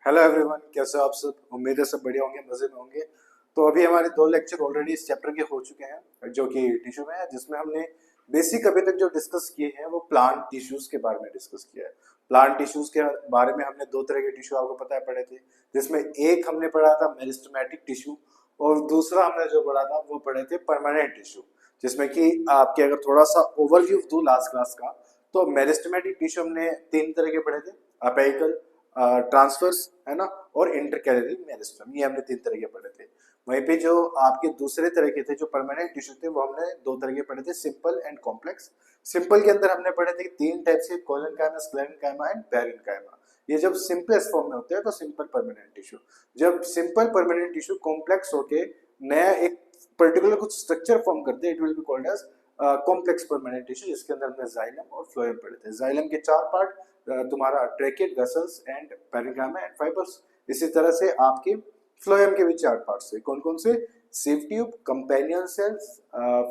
Hello everyone, कैसे हो आप सब। उम्मीद है सब बढ़िया होंगे, मजे में होंगे। तो अभी हमारे दो लेक्चर ऑलरेडी इस चैप्टर के हो चुके हैं जो कि टिश्यू में है, जिसमें हमने बेसिक अभी तक जो डिस्कस किए हैं वो प्लांट टिश्यूज के बारे में डिस्कस किया है। प्लांट टिश्यूज के बारे में हमने दो तरह के टिश्यू आपको पता है पढ़े थे, जिसमें एक हमने पढ़ा था मेरिस्टेमेटिक टिश्यू और दूसरा हमने जो पढ़ा था वो पढ़े थे परमानेंट टिश्यू। जिसमें कि आपके अगर थोड़ा सा ओवरव्यू दूं लास्ट क्लास का, तो मेरिस्टेमेटिक टिश्यू हमने तीन तरह के पढ़े थे, अपेइकल, ट्रांसफर्स है ना, और इंटरकैलरी मेरिस्टम। ये हमने तीन तरह के पढ़े थे। वहीं पे जो आपके दूसरे तरह के थे जो परमानेंट टिश्यू थे वो हमने दो तरह के पढ़े थे, सिंपल एंड कॉम्प्लेक्स। सिंपल के अंदर हमने पढ़े थे तीन टाइप से, कोलेनकाइमा, स्क्लेरेनकाइमा एंड पेरेनकाइमा। ये जब सिंपलेस्ट फॉर्म में होते हैं तो सिंपल परमानेंट टिश्यू। जब सिंपल परमानेंट टिश्यू कॉम्प्लेक्स होके नया एक पर्टिकुलर कुछ स्ट्रक्चर फॉर्म करते हैं, it will be called as complex permanent tissue, जिसके अंदर हमने जाइलम और फ्लोएम पढ़े थे। जाइलम के चार पार्ट, तुम्हारा tracheid, vessels and parenchyma and fibres. इसी तरह से आपके फ्लोएम के भी चार पार्ट्स है। कौन कौन से? Sieve tube, companion cells,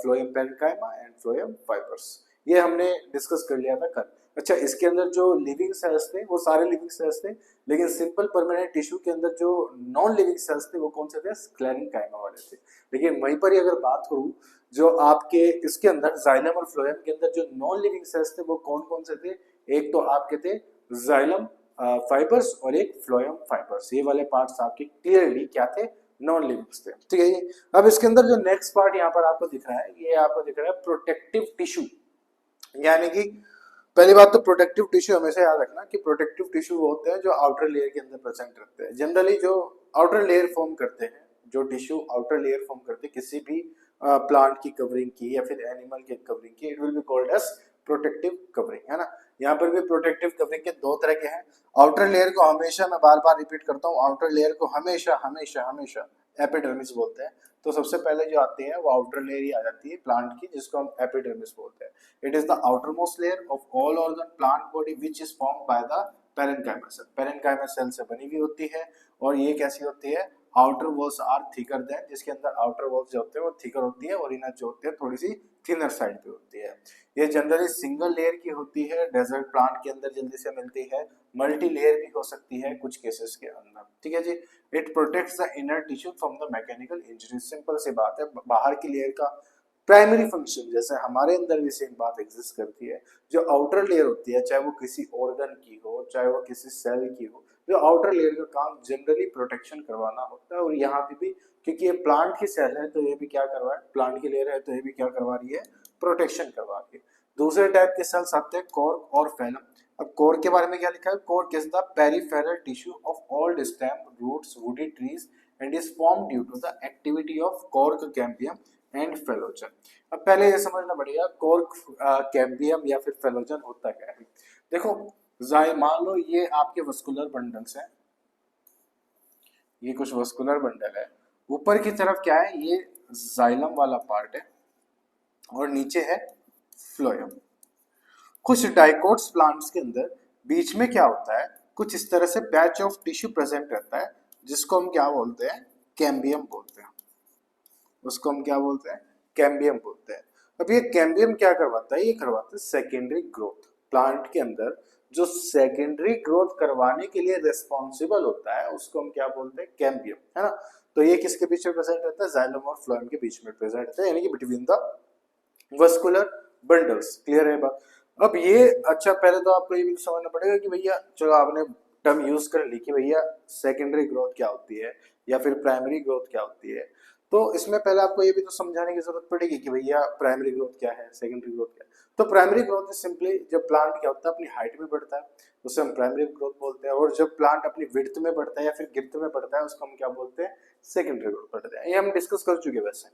phloem parenchyma and phloem fibres. ये हमने डिस्कस कर लिया था कल। अच्छा, इसके अंदर जो लिविंग सेल्स थे वो सारे लिविंग सेल्स थे, लेकिन सिंपल परमानेंट टिश्यू के अंदर जो नॉन लिविंग सेल्स थे वो कौन से थे? स्क्लेरेनकाइमा वाले थे। लेकिन वहीं पर ही अगर बात करूं, जो आपके इसके अंदर जाइलम और फ्लोएम के अंदर जो नॉन लिविंग सेल्स थे वो कौन कौन से थे? एक तो आपके थे जाइलम फाइबर्स और एक फ्लोएम फाइबर्स। ये वाले पार्ट्स आपके क्लियरली क्या थे? नॉन लिविंग्स थे। ठीक है ये। अब इसके अंदर जो नेक्स्ट पार्ट यहाँ पर आपको दिख रहा है, ये आपको दिख रहा है प्रोटेक्टिव टिश्यू। यानी कि पहली बात तो प्रोटेक्टिव टिश्यू हमेशा याद रखना कि प्रोटेक्टिव टिश्यू वो होते हैं जो आउटर लेयर के अंदर प्रेजेंट रहते हैं। जनरली जो आउटर लेयर फॉर्म करते हैं, जो टिश्यू आउटर लेयर फॉर्म करते हैं किसी भी प्लांट की कवरिंग की या फिर एनिमल की कवरिंग की, it will be called as protective covering, है ना। यहाँ पर भी प्रोटेक्टिव कवरिंग के दो तरह के हैं। आउटर लेयर को हमेशा, मैं बार बार रिपीट करता हूँ, आउटर लेयर को हमेशा हमेशा हमेशा एपिडर्मिस बोलते हैं। तो सबसे पहले जो आती है वो आउटर लेयर ही आ जाती है प्लांट की, जिसको हम एपिडर्मिस बोलते हैं। It is the outermost layer of all organ plant body which is formed by the parenchyma cell. parenchyma cell से बनी हुई होती है और ये कैसी होती है? Outer walls are thicker than, जिसके अंदर आउटर वॉल्स जो होते हैं वो थिकर होती है और इनर जो होती है थोड़ी सी थिनर साइड पे होती है। ये जनरली सिंगल लेयर की होती है, डेजर्ट प्लांट के अंदर जल्दी से मिलती है। मल्टी लेयर भी हो सकती है कुछ केसेस के अंदर। ठीक है जी। It protects the inner tissue from the mechanical injury. Simple सी बात है, बाहर की लेयर का प्राइमरी फंक्शन जैसे हमारे अंदर भी सेम बात एग्जिस्ट करती है। जो आउटर लेयर होती है, चाहे वो किसी ऑर्गन की हो चाहे वो किसी सेल की हो, जो आउटर लेयर का काम जनरली प्रोटेक्शन करवाना होता है। और यहाँ पे भी क्योंकि ये प्लांट की सेल है तो ये भी क्या करवा है? प्लांट की लेयर है तो ये भी क्या करवा रही है? प्रोटेक्शन करवा रही है। दूसरे टाइप के सेल्स आते हैं कॉर्क और फैलम। अब कोर के बारे में क्या लिखा है? Cork is the peripheral tissue of all stem, roots, woody trees and is form due to the activity of cork cambium and phellogen. अब पहले ये समझना पड़ेगा कॉर्क कैम्बियम या फिर फेलोजन होता क्या है। देखो, मान लो ये आपके वस्कुलर बंडल्स हैं, ये कुछ वस्कुलर बंडल है। ऊपर की तरफ क्या है? ये जाइलम वाला पार्ट है और नीचे है फ्लोएम। कुछ डाइकोट्स प्लांट्स के अंदर बीच में क्या होता है? कुछ इस तरह से पैच ऑफ टिश्यू प्रेजेंट रहता है, जिसको हम क्या बोलते हैं? कैम्बियम बोलते हैं। उसको हम क्या बोलते हैं? कैम्बियम बोलते हैं। अब ये कैम्बियम क्या करवाता है? ये करवाता है सेकेंडरी ग्रोथ। प्लांट के अंदर जो सेकेंडरी ग्रोथ करवाने के लिए रिस्पॉन्सिबल होता है उसको हम क्या बोलते हैं? कैम्बियम, है ना। तो ये किसके बीच में प्रेजेंट रहता है? जाइलम और फ्लोएम के बीच में प्रेजेंट रहता है, यानी कि between the vascular bundles. Clear है बात? अब ये अच्छा, पहले तो आपको ये भी समझना पड़ेगा कि भैया चलो आपने टर्म यूज कर ली कि भैया सेकेंडरी ग्रोथ क्या होती है या फिर प्राइमरी ग्रोथ क्या होती है। तो इसमें पहले आपको ये भी तो समझाने की जरूरत पड़ेगी कि भैया प्राइमरी ग्रोथ क्या है, सेकेंडरी ग्रोथ क्या है। तो प्राइमरी ग्रोथ इज सिंपली जब प्लांट क्या होता है अपनी हाइट में बढ़ता है, उसे हम प्राइमरी ग्रोथ बोलते हैं। और जब प्लांट अपनी विड्थ में बढ़ता है या फिर गिर्थ में बढ़ता है उसको हम क्या बोलते हैं? सेकेंडरी ग्रोथ बढ़ता है। ये हम डिस्कस कर चुके वैसे,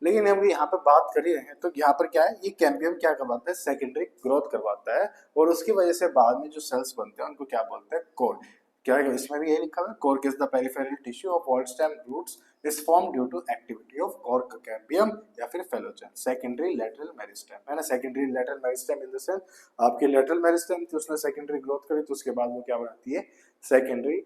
लेकिन हम यहाँ पे बात कर ही रहे हैं। तो यहाँ पर क्या है? ये कैम्बियम क्या करवाता है? सेकेंडरी ग्रोथ करवाता है और उसकी वजह से बाद में जो सेल्स बनते हैं उनको क्या बोलते हैं? कोर। क्या है? इसमें भी यही लिखा हुआ है, cork is the peripheral tissue of all stem roots is form due to activity of cork cambium या फिर फेलोजन। सेकेंडरी लेटरल मेरिस्टेम, है ना। Secondary lateral meristem in the sense आपके लेटरल मेरिस्टेम थी, उसने सेकेंडरी ग्रोथ करी तो उसके बाद वो क्या बनाती है? Secondary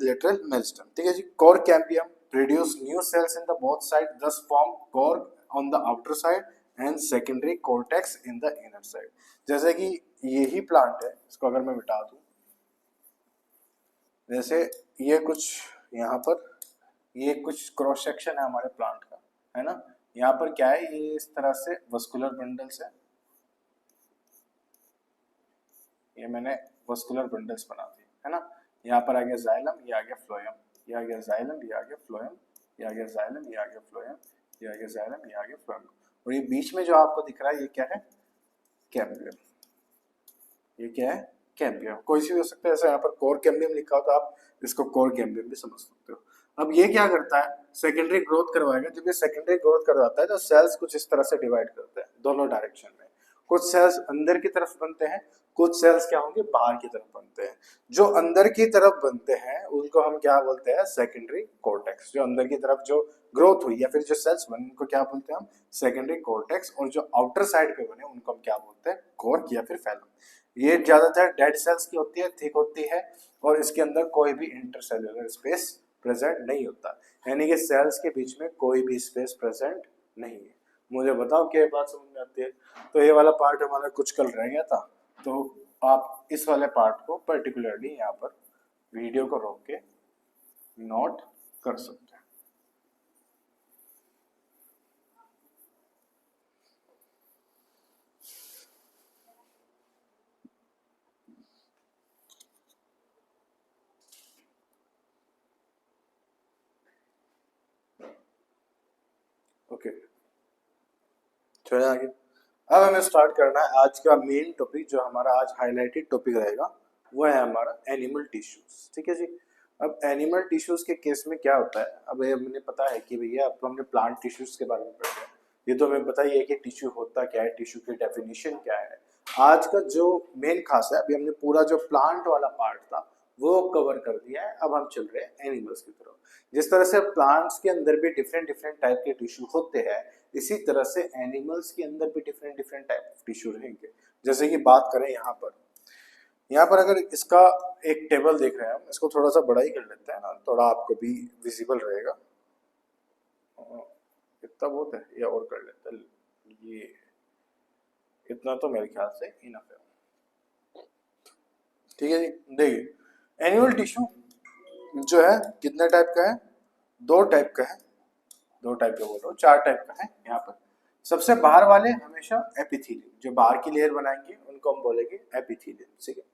lateral meristem. ठीक है जी। Cork cambium produce new cells in the both side, thus form core on the outer side and secondary cortex in the inner side। जैसे कि यही प्लांट है, इसको अगर मैं मिटा दूं, जैसे ये कुछ यहाँ पर, ये कुछ क्रॉस सेक्शन है हमारे प्लांट का, है ना। यहाँ पर क्या है, ये इस तरह से वस्कुलर बंडल्स है, ये मैंने वस्कुलर बंडल्स बना दिए, है ना। यहाँ पर आ गया जाइलम, ये आ गया फ्लोएम, ये आ गया जाइलम, ये आ गया फ्लोएम, ये आ गया जाइलम, ये आ गया फ्लोएम, ये आ गया जाइलम, ये आ गया फ्लोएम। और ये बीच में जो आपको दिख रहा है ये क्या है, कैम्बियम। ये क्या है, कैम्बियम। कोई सी भी हो सकता है, जैसे यहाँ पर कोर कैम्बियम लिखा हो तो आप इसको कोर कैम्बियम भी समझ सकते हो। अब ये क्या करता है, सेकेंडरी ग्रोथ करवाएगा। जब ये सेकेंडरी ग्रोथ करवाता है तो सेल्स कुछ इस तरह से डिवाइड करते हैं दोनों डायरेक्शन में। कुछ सेल्स अंदर की तरफ बनते हैं, कुछ सेल्स क्या होंगे, बाहर की तरफ बनते हैं। जो अंदर की तरफ बनते हैं उनको हम क्या बोलते हैं, सेकेंडरी कॉर्टेक्स। जो अंदर की तरफ जो ग्रोथ हुई या फिर जो सेल्स बने उनको क्या बोलते हैं हम, सेकेंडरी कॉर्टेक्स। और जो आउटर साइड पे बने उनको हम क्या बोलते हैं, कोर या फिर फैलम। ये ज्यादातर डेड सेल्स की होती है, थिक होती है, और इसके अंदर कोई भी इंटरसेल्युलर स्पेस प्रेजेंट नहीं होता, यानी कि सेल्स के बीच में कोई भी स्पेस प्रेजेंट नहीं है। मुझे बताओ क्या बात समझ में आती है। तो ये वाला पार्ट हमारा कुछ कल रह गया था, तो आप इस वाले पार्ट को पर्टिकुलरली यहाँ पर वीडियो को रोक के नोट कर सकते हैं। ओके, चलिए आगे। अब हमें स्टार्ट करना है आज का मेन टॉपिक, जो हमारा आज हाईलाइटेड टॉपिक रहेगा, वो है हमारा एनिमल टिश्यूज। ठीक है जी। अब एनिमल टिश्यूज के केस में क्या होता है, अब ये हमें पता है कि भैया अब तो हमने प्लांट टिश्यूज के बारे में पढ़ा है, ये तो हमें पता ही है कि टिश्यू होता क्या है, टिश्यू की डेफिनेशन क्या है। आज का जो मेन खास है, अभी हमने पूरा जो प्लांट वाला पार्ट था वो कवर कर दिया है, अब हम चल रहे हैं एनिमल्स की तरफ। जिस तरह से प्लांट्स के अंदर भी डिफरेंट डिफरेंट टाइप के टिश्यू होते हैं, इसी तरह से एनिमल्स के अंदर भी different different type of tissue रहेंगे। जैसे कि बात करें यहाँ पर अगर इसका एक टेबल देख रहे हैं हम, इसको थोड़ा सा बड़ा ही कर लेते हैं ना, थोड़ा आपको भी विजिबल रहेगा। इतना बहुत है या और कर लेते हैं, ये इतना तो मेरे ख्याल से इनफ है। ठीक है जी। देखिए एनिमल टिश्यू जो है कितने टाइप का है, दो टाइप का है, दो टाइप का बोल रहा हूँ, चार टाइप का है यहाँ पर। सबसे बाहर वाले हमेशा एपिथेलियम, जो बाहर की लेयर बनाएंगे उनको हम बोलेंगे एपिथेलियम। ठीक है।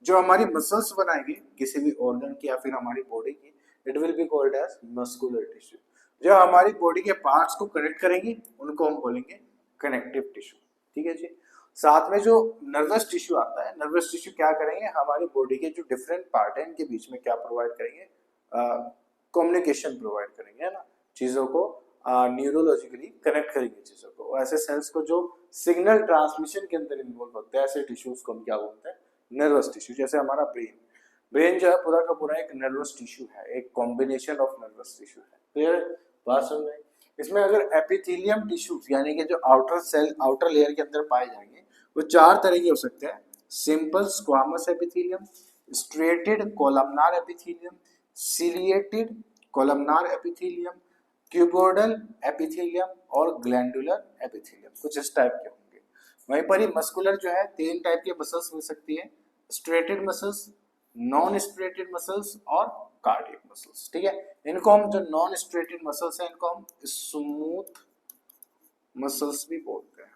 जो हमारी मसल्स बनाएंगे किसी भी ऑर्गन की या फिर हमारी बॉडी की, it will be called as muscular tissue. जो हमारी बॉडी के पार्ट्स को कनेक्ट करेंगे उनको हम बोलेंगे कनेक्टिव टिश्यू। ठीक है जी। साथ में जो नर्वस टिश्यू आता है, नर्वस टिश्यू क्या करेंगे, हमारी बॉडी के जो डिफरेंट पार्ट है इनके बीच में क्या प्रोवाइड करेंगे, कम्युनिकेशन प्रोवाइड करेंगे, है ना। चीजों को न्यूरोलॉजिकली कनेक्ट करेंगे चीजों को। ऐसे सेल्स को जो सिग्नल ट्रांसमिशन के अंदर इन्वॉल्व होते हैं, ऐसे टिश्यूज को हम क्या बोलते हैं, नर्वस टिश्यू। जैसे हमारा ब्रेन, ब्रेन जो है पूरा का पूरा एक नर्वस टिश्यू है, एक कॉम्बिनेशन ऑफ नर्वस टिश्यू है। क्लियर है, बात समझ में। इसमें अगर एपिथेलियम टिश्यूज यानी कि जो आउटर सेल आउटर लेयर के अंदर पाए जाएंगे वो चार तरह के हो सकते हैं। Simple squamous epithelium, striated columnar epithelium, ciliated columnar epithelium, cuboidal epithelium और ग्लैंडुलर एपिथेलियम, कुछ इस टाइप के होंगे। वहीं पर ही मस्कुलर जो है तीन टाइप के मसल्स मिल सकती है, striated muscles, non striated muscles और कार्डियक मसल्स। ठीक है। इनको हम जो नॉन स्ट्रेटेड मसल्स हैं इनको हम स्मूथ मसल्स भी बोलते हैं,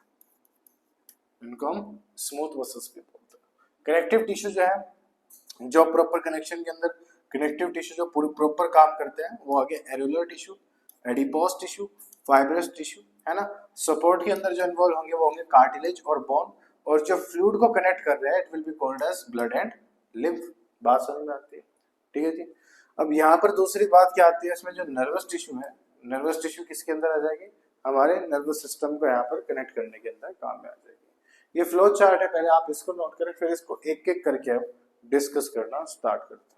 इनको हम स्मूथ मसल्स भी बोलते हैं। कनेक्टिव टिश्यू जो है, जो प्रॉपर कनेक्शन के अंदर कनेक्टिव टिश्यू जो पूरे प्रॉपर काम करते हैं, वो आगे areolar tissue, adipose tissue, fibrous tissue, है ना। सपोर्ट के अंदर जो इन्वॉल्व होंगे वो होंगे कार्टिलेज और बोन, और जो फ्लूइड को कनेक्ट कर रहे हैं it will be called as blood and lymph. बात समझ में आती है। ठीक है जी। अब यहाँ पर दूसरी बात क्या आती है, इसमें जो नर्वस टिश्यू है, नर्वस टिश्यू किसके अंदर आ जाएगी, हमारे नर्वस सिस्टम को यहाँ पर कनेक्ट करने के अंदर काम में आ जाएगी। ये फ्लो चार्ट है, पहले आप इसको नोट करें, फिर इसको एक एक करके हम डिस्कस करना स्टार्ट करते हैं।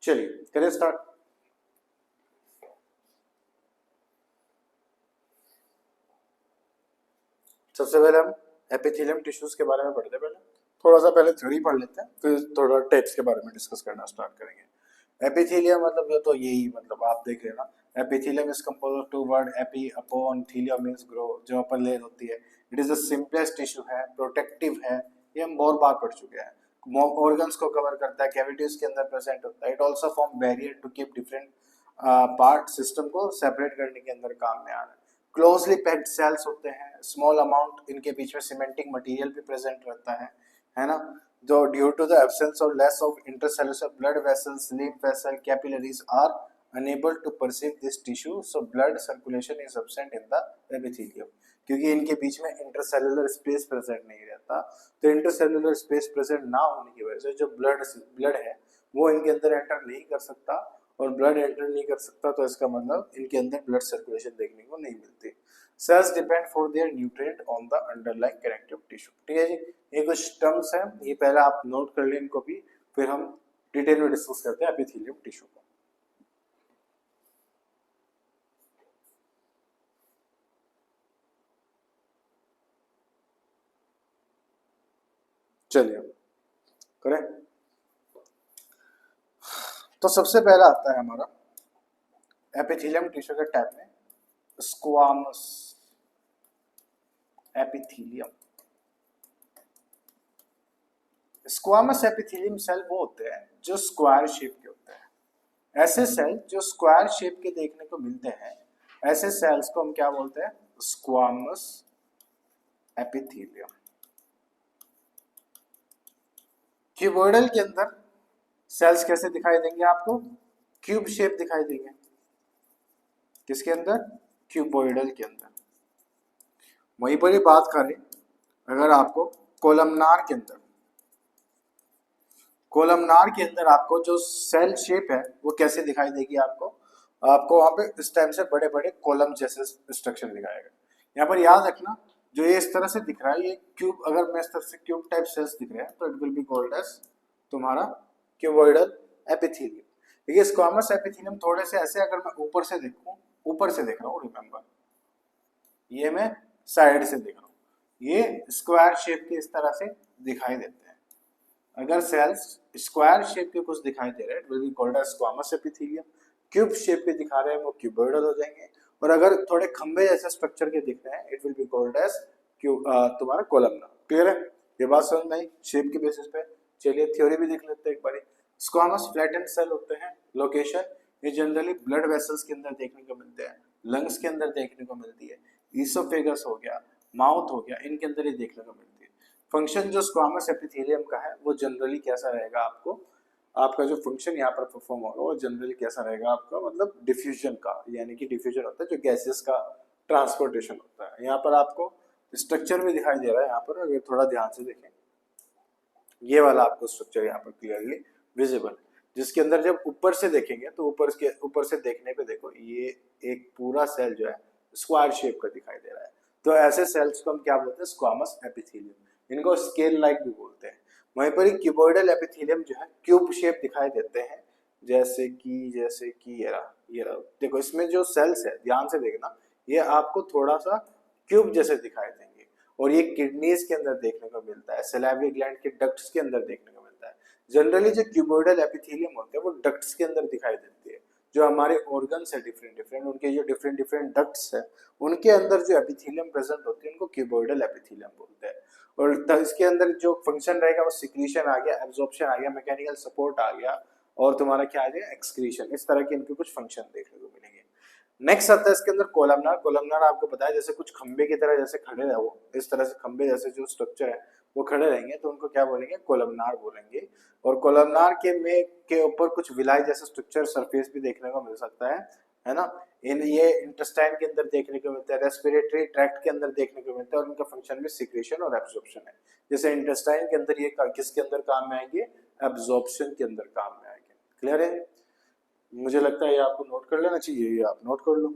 चलिए करें स्टार्ट। सबसे पहले हम एपिथेलियम टिश्यूज के बारे में पढ़ते हैं। पहले थोड़ा सा पहले थ्योरी पढ़ लेते हैं, फिर थोड़ा टाइप्स के बारे में डिस्कस करना स्टार्ट करेंगे। एपिथेलियम मतलब जो, तो यही मतलब आप देख लेना, epithelium is composed of two word epi upon thelium means grow, जो अपर लेयर होती है। It is the simplest tissue है, प्रोटेक्टिव है, ये हम बहुत बार पढ़ चुके हैं। ऑर्गन्स को कवर करता है, कैविटीज के अंदर प्रेजेंट होता है। It also form barrier to keep different part system को सेपरेट करने के अंदर काम में आ रहा है। क्लोजली पैक्ड सेल्स होते हैं, स्मॉल अमाउंट इनके बीच में सीमेंटिंग मटेरियल भी प्रेजेंट रहता है ना। जो ड्यू टू द एब्सेंस और less of intercellular blood vessels, lymph vessel, capillaries are unable to perceive this tissue, so blood circulation is absent in the epithelium. क्योंकि इनके बीच में इंटरसेलुलर स्पेस प्रेजेंट नहीं रहता, तो इंटरसेलुलर स्पेस प्रेजेंट ना होने की वजह से जो ब्लड है वो इनके अंदर एंटर नहीं कर सकता, और ब्लड एंटर नहीं कर सकता तो इसका मतलब इनके अंदर ब्लड सर्कुलेशन देखने को नहीं मिलती। Cells depend for their nutrient on the underlying connective tissue. ठीक है जी, ये कुछ टर्म्स हैं, ये पहले आप नोट कर लें इनको भी, फिर हम डिटेल में डिस्कस करते हैं एपिथेलियम टिश्यू को। चलिए करें। तो सबसे पहला आता है हमारा एपिथेलियम टिश्यू के टाइप में squamous epithelium. Squamous epithelium cell वो होते हैं जो स्क्वायर शेप के होते हैं। ऐसे सेल जो स्क्वायर शेप के देखने को मिलते हैं, ऐसे सेल्स को हम क्या बोलते हैं? Squamous epithelium. क्यूबॉइडल के अंदर सेल्स कैसे दिखाई देंगे आपको? क्यूब शेप दिखाई देंगे। किसके अंदर? क्यूबॉइडल के अंदर। वहीं पर ही बात करें अगर आपको कोलमनार के अंदर, कोलमनार के अंदर आपको जो सेल शेप है वो कैसे दिखाई देगी आपको? आपको वहां पे इस टाइम से बड़े बड़े कॉलम जैसे स्ट्रक्चर दिखाएगा। यहाँ पर याद रखना, जो ये इस तरह से दिख रहा है ये क्यूब, अगर मैं इस तरह से क्यूब टाइप सेल्स दिख रहे हैं तो it will be called as तुम्हारा क्यूबॉइडल एपिथेलियम। देखिए स्क्वामस एपिथेलियम थोड़े से ऐसे, अगर मैं ऊपर से देखूं, ऊपर से देख रहा हूँ, रिमेंबर ये मैं साइड से देख रहा हूँ, ये स्क्वायर शेप के इस तरह से दिखाई देते हैं। अगर सेल्स स्क्वायर शेप के कुछ दिखाई दे रहे हैं, it will be called as squamous epithelium. Cube shape के दिखा रहे हैं वो क्यूबॉइडल हो जाएंगे, और अगर थोड़े खंबे जैसे स्ट्रक्चर के दिख रहे हैं it will be called as तुम्हारा कोलमनार। क्लियर है? ये बात समझ में आई शेप के बेसिस पे। चलिए थ्योरी भी देख लेते हैं एक बारी। स्क्वामस फ्लैटेंड सेल होते हैं। लोकेशन ये जनरली ब्लड वेसल्स के अंदर देखने को मिलते हैं, लंग्स के अंदर देखने को मिलती है, ईसोफेगस हो गया, माउथ हो गया, इनके अंदर ही देखने को मिलती है। फंक्शन जो स्क्वामस एपिथेलियम का है वो जनरली कैसा रहेगा आपको, आपका जो फंक्शन यहाँ पर परफॉर्म होगा वो जनरली कैसा रहेगा आपका, मतलब डिफ्यूजन का, यानी कि डिफ्यूजन होता है जो गैसेस का ट्रांसपोर्टेशन होता है। यहाँ पर आपको स्ट्रक्चर भी दिखाई दे रहा है, यहाँ पर अगर थोड़ा ध्यान से देखें ये वाला आपको स्ट्रक्चर यहाँ पर क्लियरली विजिबल, जिसके अंदर जब ऊपर से देखेंगे तो ऊपर से देखने पे देखो ये एक पूरा सेल जो है स्क्वायर शेप का दिखाई दे रहा है। तो ऐसे सेल्स को हम क्या बोलते हैं? Squamous epithelium. इनको स्केल लाइक भी बोलते हैं। वहीं पर क्यूबॉइडल एपिथेलियम जो है क्यूब शेप दिखाई देते हैं, जैसे कि ये रहा। देखो इसमें जो सेल्स है ध्यान से देखना, ये आपको थोड़ा सा क्यूब जैसे दिखाई देंगे, और ये किडनीज के अंदर देखने को मिलता है, सैलिवरी ग्लैंड के डक्ट्स के अंदर देखने को मिलता है। जनरली जो क्यूबॉइडल एपिथेलियम होते हैं वो डक्ट्स के अंदर दिखाई देती है। जो हमारे ऑर्गन्स है डिफरेंट उनके जो डिफरेंट डक्ट्स है उनके अंदर जो एपिथेलियम प्रेजेंट होती है उनको क्यूबॉइडल एपिथेलियम बोलते हैं। और इसके अंदर जो फंक्शन रहेगा वो सिक्रीशन आ गया, एब्जॉर्प्शन आ गया, मैकेनिकल सपोर्ट आ गया, और तुम्हारा क्या आ जाएगा? एक्सक्रीशन। इस तरह के इनके कुछ फंक्शन देखने को मिलेंगे। नेक्स्ट आता है इसके अंदर कोलमनार। कोलमनार आपको पता है जैसे कुछ खंबे की तरह जैसे खड़े रहे, वो इस तरह से खंबे जैसे जो स्ट्रक्चर है वो खड़े रहेंगे तो उनको क्या बोलेंगे? कोलमनार बोलेंगे। और कोलमनार के ऊपर कुछ विलाई जैसा स्ट्रक्चर सरफेस भी देखने को मिल सकता है ना। ये इंटेस्टाइन के अंदर देखने को मिलता है, रेस्पिरेटरी ट्रैक्ट के अंदर देखने को मिलता है, और उनका फंक्शन भी सिक्रेशन और एब्जॉर्प्शन है। जैसे इंटेस्टाइन के अंदर ये किसके अंदर काम में आएंगे? एब्जॉर्प्शन के अंदर काम में आएंगे। क्लियर है? मुझे लगता है ये आपको नोट कर लेना चाहिए, ये आप नोट कर लो।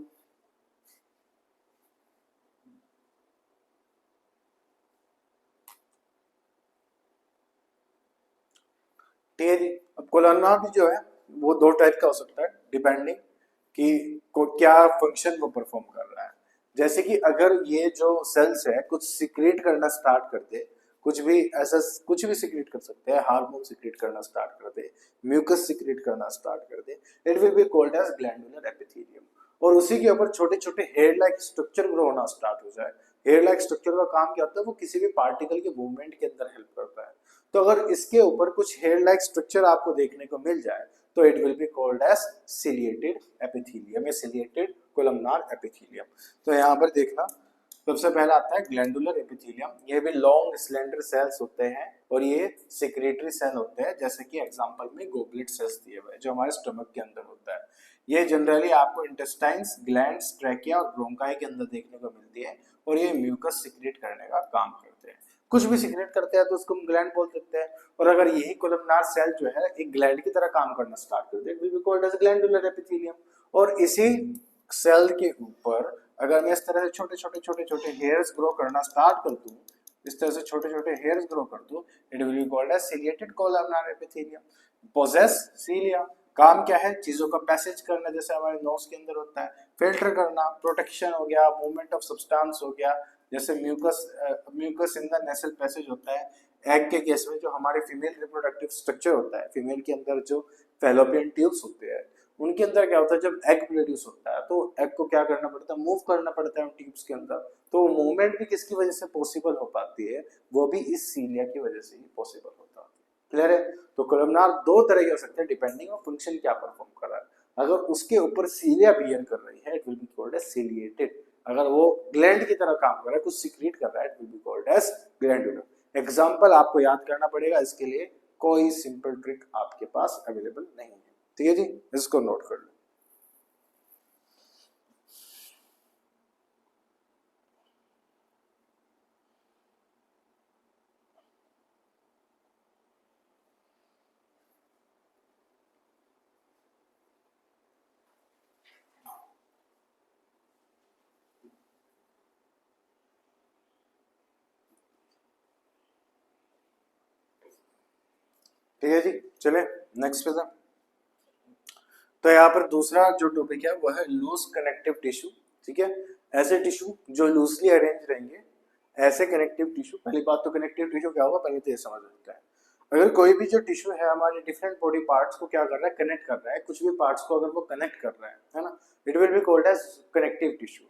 ठीक है जी। अब कोलमनार भी जो है वो दो टाइप का हो सकता है डिपेंडिंग कि क्या फंक्शन वो परफॉर्म कर रहा है। जैसे कि अगर ये जो सेल्स है कुछ सिक्रेट करना स्टार्ट कर दे, कुछ भी ऐसा कुछ भी सिक्रेट कर सकते हैं, हार्मोन सिक्रेट करना स्टार्ट कर दे, म्यूकस सिक्रेट करना स्टार्ट कर दे, it will be called as glandular epithelium. और उसी के ऊपर छोटे छोटे हेयर लाइक स्ट्रक्चर ग्रो होना स्टार्ट हो जाए। हेयर लाइक स्ट्रक्चर का काम क्या होता है, वो किसी भी पार्टिकल के मूवमेंट के अंदर हेल्प करता है। तो अगर इसके ऊपर कुछ हेयर लाइक स्ट्रक्चर आपको देखने को मिल जाए तो it will be called as ciliated epithelium या सिलिएटेड कोलमनार एपिथेलियम। तो यहाँ पर देखना, सबसे पहला आता है ग्लैंडुलर एपिथेलियम। ये भी लॉन्ग स्लेंडर सेल्स होते हैं और ये सेक्रेटरी सेल होते हैं, जैसे कि एग्जांपल में गोबलेट सेल्स दिए हुए हैं जो हमारे स्टमक के अंदर होता है। ये जनरली आपको इंटेस्टाइन्स, ग्लैंड्स, ट्रैकिया और ब्रोंकाई के अंदर देखने को मिलती है और ये म्यूकस सिक्रेट करने का काम करते हैं। कुछ भी सिक्रेट करते हैं तो उसको हम ग्लैंड बोल सकते हैं। और अगर यही कोलमनार सेल जो है एक ग्लैंड की तरह काम करना स्टार्ट कर दे, it will be called as glandular epithelium. और इसी सेल के ऊपर अगर मैं इस तरह से छोटे छोटे हेयर्स ग्रो करना स्टार्ट कर दूं, इस तरह से छोटे छोटे हेयर्स ग्रो कर दूं, it will be called as ciliated columnar epithelium. Possess cilia, काम क्या है, चीजों का पैसेज करना, जैसे हमारे नोज के अंदर होता है, फिल्टर करना, प्रोटेक्शन हो गया, मूवमेंट ऑफ सब्सटेंस हो गया, जैसे mucus in the nasal passage होता है। एग के केस में जो हमारे फीमेल रिप्रोडक्टिव स्ट्रक्चर होता है, फीमेल के अंदर जो फैलोपियन ट्यूब्स होते हैं, उनके अंदर क्या होता है, जब एग प्रोड्यूस होता है तो एग को क्या करना पड़ता है, मूव करना पड़ता है उन ट्यूब्स के अंदर। तो मूवमेंट भी किसकी वजह से पॉसिबल हो पाती है, वो भी इस सीलिया की वजह से ही पॉसिबल होता है। क्लियर है? तो कोलमनार दो तरह के हो सकते हैं डिपेंडिंग ऑन फंक्शन क्या परफॉर्म कर रहा है। अगर उसके ऊपर सीलिया बियर कर रही है, it will be called as ciliated. अगर वो ग्लैंड की तरह काम कर रहा है, कुछ सीक्रेट कर रहा है, it will be called as glandular. Example आपको याद करना पड़ेगा, इसके लिए कोई सिंपल ट्रिक आपके पास अवेलेबल नहीं है। ठीक है जी, इसको नोट कर लो। ठीक है जी, चले नेक्स्ट पे था। तो यहाँ पर दूसरा जो टॉपिक है वो है लूज कनेक्टिव टिश्यू। ठीक है, ऐसे टिश्यू जो लूजली अरेंज रहेंगे, ऐसे कनेक्टिव टिश्यू। पहली बात तो कनेक्टिव टिश्यू क्या होगा पहले तो ये समझ सकते हैं। अगर कोई भी जो टिश्यू है हमारे डिफरेंट बॉडी पार्ट्स को क्या कर रहा है, कनेक्ट कर रहा है, कुछ भी पार्ट्स को अगर वो कनेक्ट कर रहा है ना, it will be called as connective tissue.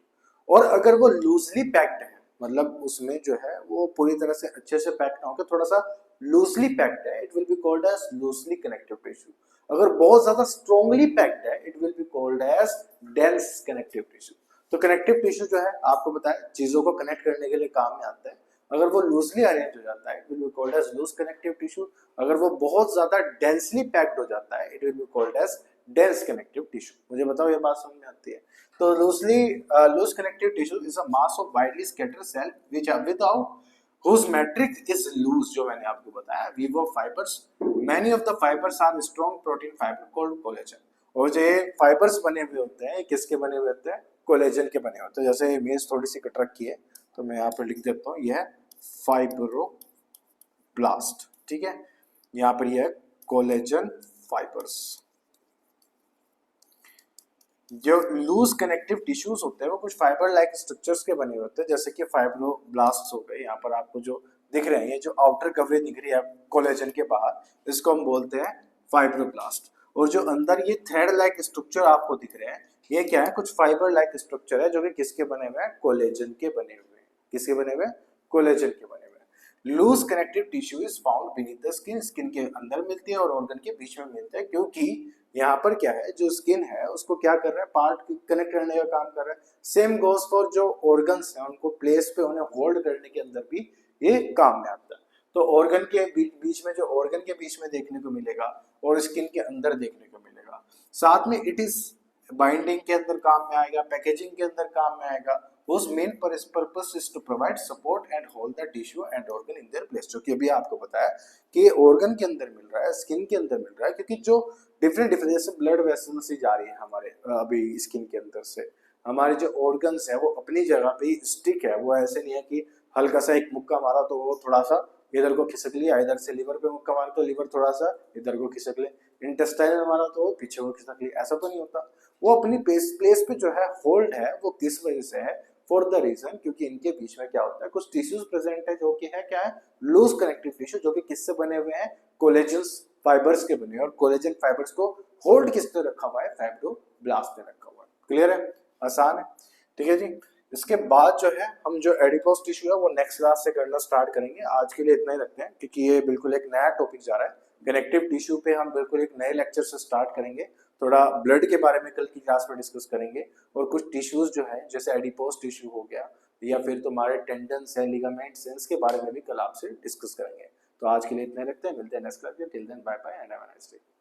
और अगर वो लूजली पैक्ड है, मतलब उसमें जो है वो पूरी तरह से अच्छे से पैक ना होकर थोड़ा सा लूजली पैक्ड है, it will be called as loosely connective tissue. अगर बहुत ज्यादा स्ट्रॉन्गली पैक्ड है, it will be called as dense connective tissue. तो कनेक्टिव टिश्यू जो है आपको बताया चीजों को कनेक्ट करने के लिए काम में आता है। अगर वो लूजली अरेंज हो जाता है, it will be called as loose connective tissue. अगर वो बहुत ज्यादा डेंसली पैक्ड हो जाता है, it will be called as dense connective tissue. मुझे बताओ ये बात समझ में आती है? तो loose connective tissue is a mass of widely scattered cell which are without whose matrix is loose, जो मैंने आपको बताया, weave of fibers. Many of the fibers are strong protein fiber called collagen. और जो ये फाइबर्स बने हुए होते हैं, किसके बने हुए होते हैं, कोलेजन के बने होते हैं। जैसे इमेज थोड़ी सी कट रखी है तो मैं यहाँ पर लिख देता हूँ, यह फाइब्रोब्लास्ट। ठीक है, यहाँ पर यह कोलेजन फाइबर्स। जो लूज कनेक्टिव टिश्यूज होते हैं वो कुछ फाइबर लाइक स्ट्रक्चर्स के बने होते हैं, जैसे कि फाइब्रोब्लास्ट हो गए। यहाँ पर आपको जो दिख रहे हैं, ये जो आउटर कवरेज दिख रही है कोलेजन के बाहर, इसको हम बोलते हैं फाइब्रोब्लास्ट। और जो अंदर ये थ्रेड लाइक स्ट्रक्चर आपको दिख रहे हैं, ये क्या है, कुछ फाइबर लाइक स्ट्रक्चर है जो कि किसके बने हुए हैं, कोलेजन के बने हुए हैं। किसके बने हुए हैं, कोलेजन के बने हुए हैं। Loose connective tissue is found beneath the skin. Skin के अंदर मिलती है और ऑर्गन के बीच में मिलते हैं, क्योंकि यहाँ पर क्या है, जो स्किन है उसको क्या कर रहा है, पार्ट कनेक्ट करने का काम कर रहा है। सेम गोज फॉर जो ऑर्गन्स हैं, उनको प्लेस पे उन्हें होल्ड करने के अंदर भी ये काम में आता है। तो ऑर्गन के बीच में, जो ऑर्गन के बीच में देखने को मिलेगा और स्किन के अंदर देखने को मिलेगा। साथ में इट इज बाइंडिंग के अंदर काम में आएगा, पैकेजिंग के अंदर काम में आएगा। whose main purpose is to provide support and hold the tissue and organ in their place। जो कि अभी आपको बताया कि ऑर्गन के अंदर मिल रहा है, स्किन के अंदर मिल रहा है, क्योंकि जो डिफरेंट जैसे ब्लड वेसल से जा रही है हमारे अभी स्किन के अंदर से, हमारे जो ऑर्गन्स है वो अपनी जगह पे ही स्टिक है। वो ऐसे नहीं है कि हल्का सा एक मुक्का मारा तो वो थोड़ा सा इधर को खिसक लिया, इधर से लिवर पे मुक्का मारा तो लिवर थोड़ा सा इधर को खिसक ले, इंटेस्टाइन में मारा तो वो पीछे को खिसक लिया, ऐसा तो नहीं होता। वो अपनी प्लेस पे जो है होल्ड है, वो किस वजह से है, फॉर द रीजन क्योंकि इनके बीच में क्या होता है, कुछ टिश्यूज प्रेजेंट है जो कि है क्या है, लूज कनेक्टिव टिश्यू, जो कि किससे बने हुए हैं, कोलेजन फाइबर्स के बने हैं। और कोलेजन फाइबर्स को होल्ड किसने रखा हुआ है, फाइब्रोब्लास्ट ने रखा हुआ है। क्लियर है? आसान है। ठीक है जी। इसके बाद जो है हम जो एडिपोज टिश्यू है वो नेक्स्ट क्लास से करना स्टार्ट करेंगे। आज के लिए इतना ही रखते हैं क्योंकि ये बिल्कुल एक नया टॉपिक जा रहा है। कनेक्टिव टिश्यू पे हम बिल्कुल एक नए लेक्चर से स्टार्ट करेंगे। थोड़ा ब्लड के बारे में कल की क्लास में डिस्कस करेंगे और कुछ टिश्यूज जो है जैसे एडिपोज टिश्यू हो गया या फिर तुम्हारे टेंडन्स है, लिगामेंट्स हैं, इसके बारे में भी कल आपसे डिस्कस करेंगे। तो आज के लिए इतना ही रखते हैं, मिलते हैं नेक्स्ट क्लास में। Till then bye bye and have a nice day.